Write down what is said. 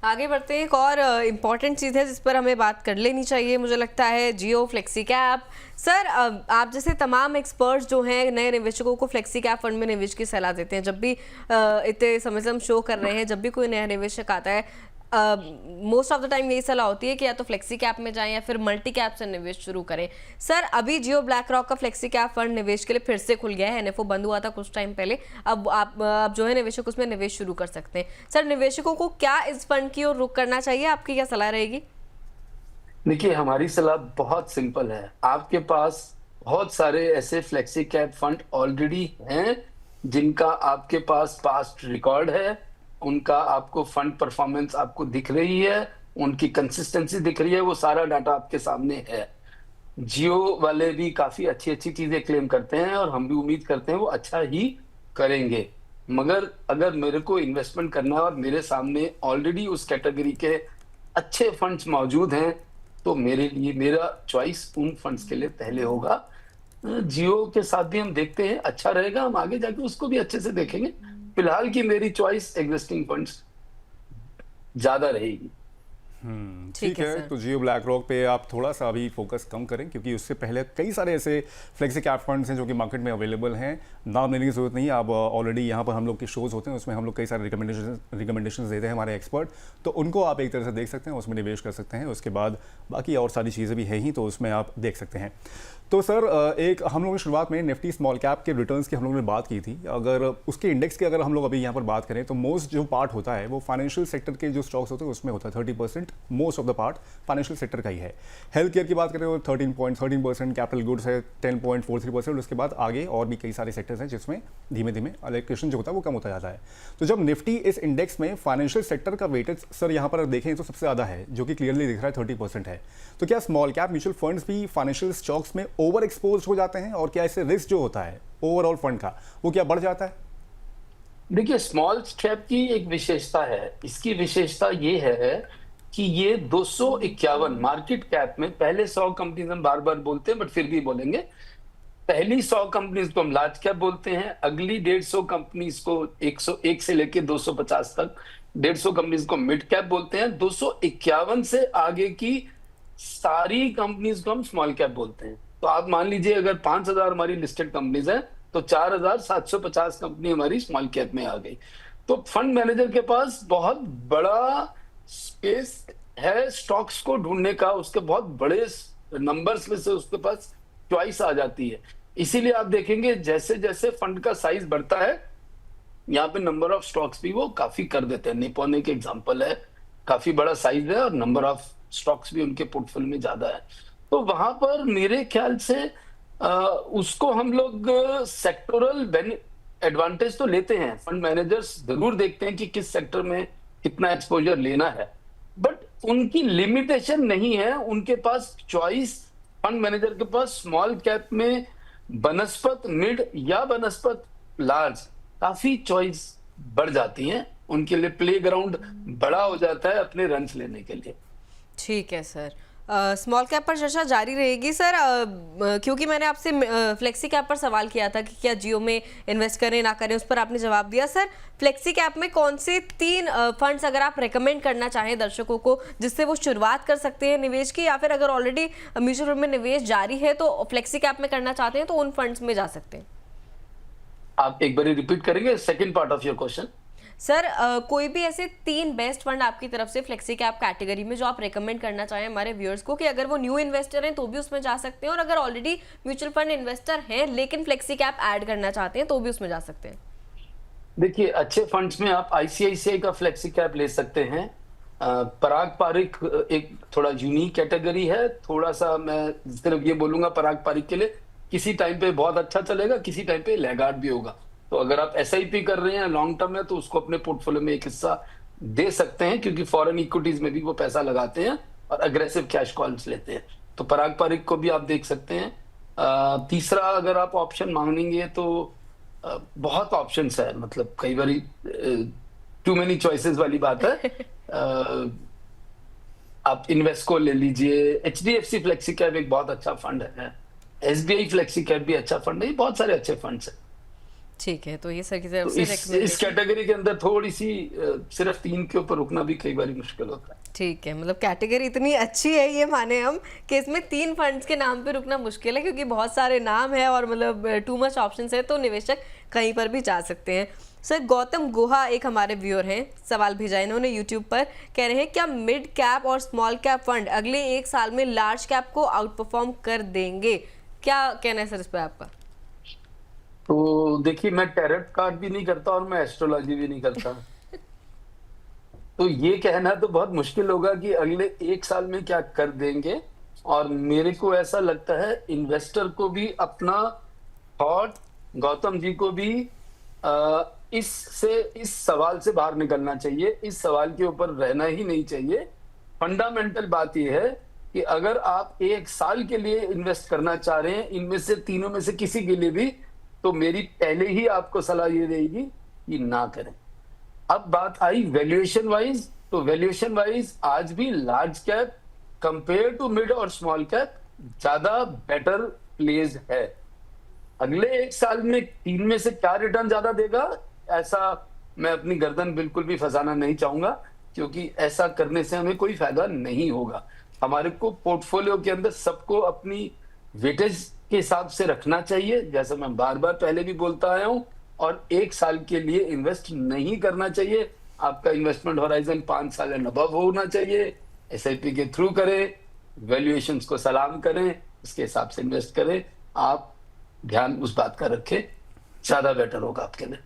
आगे बढ़ते हैं। एक और इम्पॉर्टेंट चीज़ है जिस पर हमें बात कर लेनी चाहिए, मुझे लगता है जियो फ्लेक्सी कैप। सर, आप जैसे तमाम एक्सपर्ट्स जो हैं नए निवेशकों को फ्लेक्सी कैप फंड में निवेश की सलाह देते हैं। जब भी इतने समय से हम शो कर रहे हैं, जब भी कोई नया निवेशक आता है, मोस्ट ऑफ द टाइम यही सलाह होती है कि या तो फ्लेक्सी कैप में जाएं या फिर मल्टी कैप से निवेश शुरू करें। सर, अभी जियो ब्लैक रॉक का फ्लेक्सी कैप फंड निवेश के लिए फिर से खुल गया है। एनएफओ बंद हुआ था कुछ टाइम पहले, अब आप जो है निवेशक उसमें निवेश शुरू कर सकते हैं। सर, निवेशकों को क्या इस फंड की ओर रुख करना चाहिए, आपकी क्या सलाह रहेगी? देखिए, हमारी सलाह बहुत सिंपल है। आपके पास बहुत सारे ऐसे फ्लेक्सी कैप फंड ऑलरेडी हैं जिनका आपके पास पास्ट रिकॉर्ड है, उनका आपको फंड परफॉर्मेंस आपको दिख रही है, उनकी कंसिस्टेंसी दिख रही है, वो सारा डाटा आपके सामने है। जियो वाले भी काफी अच्छी-अच्छी चीजें क्लेम करते हैं और हम भी उम्मीद करते हैं वो अच्छा ही करेंगे। मगर अगर मेरे को इन्वेस्टमेंट करना है और मेरे सामने ऑलरेडी उस कैटेगरी के अच्छे फंड्स मौजूद हैं, तो मेरे लिए मेरा चॉइस उन फंड्स के लिए पहले होगा। जियो के साथ भी हम देखते हैं, अच्छा रहेगा, हम आगे जाके उसको भी अच्छे से देखेंगे। फिलहाल की मेरी चॉइस एग्जिस्टिंग फंड्स ज्यादा रहेगी। ठीक ठीक है है। सर। तो जियो ब्लैक रॉक पे आप थोड़ा सा अभी फोकस कम करें, क्योंकि उससे पहले कई सारे ऐसे फ्लेक्सी कैप फंड्स हैं जो कि मार्केट में अवेलेबल हैं। नाम लेने की जरूरत नहीं है, आप ऑलरेडी यहाँ पर हम लोग के शोज होते हैं, उसमें हम लोग कई सारे रिकमेंडेशन देते हैं हमारे एक्सपर्ट, तो उनको आप एक तरह से देख सकते हैं, उसमें निवेश कर सकते हैं। उसके बाद बाकी और सारी चीज़ें भी हैं ही, तो उसमें आप देख सकते हैं। तो सर, एक हम लोगों ने शुरुआत में निफ्टी स्मॉल कैप के रिटर्न्स की हम लोगों ने बात की थी। अगर उसके इंडेक्स की अगर हम लोग अभी यहाँ पर बात करें, तो मोस्ट जो पार्ट होता है वो फाइनेंशियल सेक्टर के जो स्टॉक्स होते हैं उसमें होता है। 30% most of the part financial sector का ही है। हेल्थ केयर की बात करें तो 13.13%, कैपिटल गुड्स है 10.43%। उसके बाद आगे और भी कई सारे सेक्टर्स हैं जिसमें धीमे धीमे एलोकेशन जो होता है वो कम होता जाता है। तो जब निफ्टी इस इंडेक्स में फाइनेंशियल सेक्टर का वेटेज सर यहाँ पर देखें तो सबसे ज़्यादा है, जो कि क्लियरली दिख रहा है 30% है। तो क्या स्मॉल कैप म्यूचुअल फंड्स भी फाइनेंशियल स्टॉक्स में ओवर एक्सपोज हो जाते हैं, और क्या इससे रिस्क जो होता है ओवरऑल फंड का वो क्या बढ़ जाता है? देखिए, स्मॉल कैप की एक विशेषता है। इसकी विशेषता ये है कि ये 251 मार्केट कैप में, पहले 100 कंपनीज हम बार बार बोलते हैं बट फिर भी बोलेंगे, पहली 100 कंपनीज को हम लार्ज कैप बोलते हैं, अगली 150 कंपनीज को 101 से लेके 250 तक 150 कंपनीज को मिड कैप बोलते हैं, 251 से आगे की सारी कंपनीज को हम स्मॉल कैप बोलते हैं। तो आप मान लीजिए अगर 5000 हमारी लिस्टेड कंपनीज है तो 4750 कंपनी हमारी स्मॉल कैप में आ गई। तो फंड मैनेजर के पास बहुत बड़ा स्पेस है स्टॉक्स को ढूंढने का, उसके बहुत बड़े नंबर्स में से उसके पास चॉइस आ जाती है। इसीलिए आप देखेंगे जैसे जैसे फंड का साइज बढ़ता है, यहाँ पे नंबर ऑफ स्टॉक्स भी वो काफी कर देते हैं। निपॉन एक एग्जांपल है, काफी बड़ा साइज है और नंबर ऑफ स्टॉक्स भी उनके पोर्टफोलियो में ज्यादा है। तो वहां पर मेरे ख्याल से उसको हम लोग सेक्टोरल एडवांटेज तो लेते हैं। फंड मैनेजर्स जरूर देखते हैं कि किस सेक्टर में कितना एक्सपोजर लेना है, बट उनकी लिमिटेशन नहीं है, उनके पास चॉइस, फंड मैनेजर के पास स्मॉल कैप में बनस्पत मिड या बनस्पत लार्ज काफी चॉइस बढ़ जाती है, उनके लिए प्ले ग्राउंड बड़ा हो जाता है अपने रन्स लेने के लिए। ठीक है सर। स्मॉल कैप पर चर्चा जारी रहेगी सर, क्योंकि मैंने आपसे फ्लेक्सी कैप पर सवाल किया था कि क्या जियो में इन्वेस्ट करें ना करें, उस पर आपने जवाब दिया। सर, फ्लेक्सी कैप में कौन से 3 फंड्स अगर आप रेकमेंड करना चाहें दर्शकों को, जिससे वो शुरुआत कर सकते हैं निवेश की, या फिर अगर ऑलरेडी म्यूचुअल फंड में निवेश जारी है तो फ्लेक्सी कैप में करना चाहते हैं तो उन फंड्स में जा सकते हैं? आप एक बार रिपीट करेंगे second part of your question? Sir, कोई भी ऐसे 3 बेस्ट फंड आपकी तरफ से फ्लेक्सी कैप कैटेगरी में जो आप रेकमेंड करना चाहें हमारे व्यूअर्स को, कि अगर वो न्यू इन्वेस्टर हैं तो भी उसमें जा सकते हैं, और अगर ऑलरेडी म्यूचुअल फंड इन्वेस्टर हैं लेकिन फ्लेक्सी कैप ऐड करना चाहते हैं तो भी उसमें जा सकते हैं। देखिए, अच्छे फंड्स में आप आईसीआईसीआई का फ्लेक्सी कैप ले सकते हैं। पराग पारिक एक थोड़ा यूनिक कैटेगरी है, थोड़ा सा मैं सिर्फ ये बोलूंगा पराग पारिक के लिए, किसी टाइम पे बहुत अच्छा चलेगा, किसी टाइम पे लैगार्ड भी होगा। तो अगर आप एसआईपी कर रहे हैं लॉन्ग टर्म में तो उसको अपने पोर्टफोलियो में एक हिस्सा दे सकते हैं, क्योंकि फॉरेन इक्विटीज में भी वो पैसा लगाते हैं और अग्रेसिव कैश कॉल्स लेते हैं। तो पराग पारिक को भी आप देख सकते हैं। तीसरा अगर आप ऑप्शन मांगेंगे तो बहुत ऑप्शंस है, मतलब कई बार टू मेनी चॉइसेस वाली बात है। आप इन्वेस्को ले लीजिए, एचडीएफसी फ्लेक्सी कैप एक बहुत अच्छा फंड है, एसबीआई फ्लेक्सी कैप भी अच्छा फंड है, बहुत सारे अच्छे फंड्स हैं। ठीक है, तो ये सर की तरफ तो से इस रिकमेंडेशन। कैटेगरी के अंदर थोड़ी सी सिर्फ 3 के ऊपर रुकना भी कई बार मुश्किल होता है। ठीक है, मतलब कैटेगरी इतनी अच्छी है ये माने हम कि इसमें 3 फंड्स के नाम पे रुकना मुश्किल है, क्योंकि बहुत सारे नाम है और मतलब टू मच ऑप्शंस है, तो निवेशक कहीं पर भी जा सकते हैं। सर गौतम गुहा एक हमारे व्यूअर हैं, सवाल भेजा है इन्होंने यूट्यूब पर, कह रहे हैं क्या मिड कैप और स्मॉल कैप फंड अगले 1 साल में लार्ज कैप को आउट परफॉर्म कर देंगे? क्या कहना है सर इस पर आपका? तो देखिए, मैं टैरोट कार्ड भी नहीं करता और मैं एस्ट्रोलॉजी भी नहीं करता। तो ये कहना तो बहुत मुश्किल होगा कि अगले 1 साल में क्या कर देंगे। और मेरे को ऐसा लगता है इन्वेस्टर को भी अपना थॉट, गौतम जी को भी इस सवाल से बाहर निकलना चाहिए, इस सवाल के ऊपर रहना ही नहीं चाहिए। फंडामेंटल बात यह है कि अगर आप 1 साल के लिए इन्वेस्ट करना चाह रहे हैं इनमें से तीनों में से किसी के लिए भी, तो मेरी पहले ही आपको सलाह ये रहेगी कि ना करें। अब बात आई वैल्यूएशन वाइज, तो वैल्यूएशन वाइज आज भी large cap compare to mid और स्मॉल कैप ज्यादा बेटर प्लेस है। अगले 1 साल में 3 में से क्या रिटर्न ज्यादा देगा, ऐसा मैं अपनी गर्दन बिल्कुल भी फंसाना नहीं चाहूंगा, क्योंकि ऐसा करने से हमें कोई फायदा नहीं होगा। हमारे को पोर्टफोलियो के अंदर सबको अपनी वेटेज के हिसाब से रखना चाहिए, जैसा मैं बार बार पहले भी बोलता आया हूं, और 1 साल के लिए इन्वेस्ट नहीं करना चाहिए। आपका इन्वेस्टमेंट होराइजन 5 साल एंड अबव होना चाहिए। एसआईपी के थ्रू करें, वैल्यूएशंस को सलाम करें, उसके हिसाब से इन्वेस्ट करें। आप ध्यान उस बात का रखें, ज्यादा बेटर होगा आपके लिए।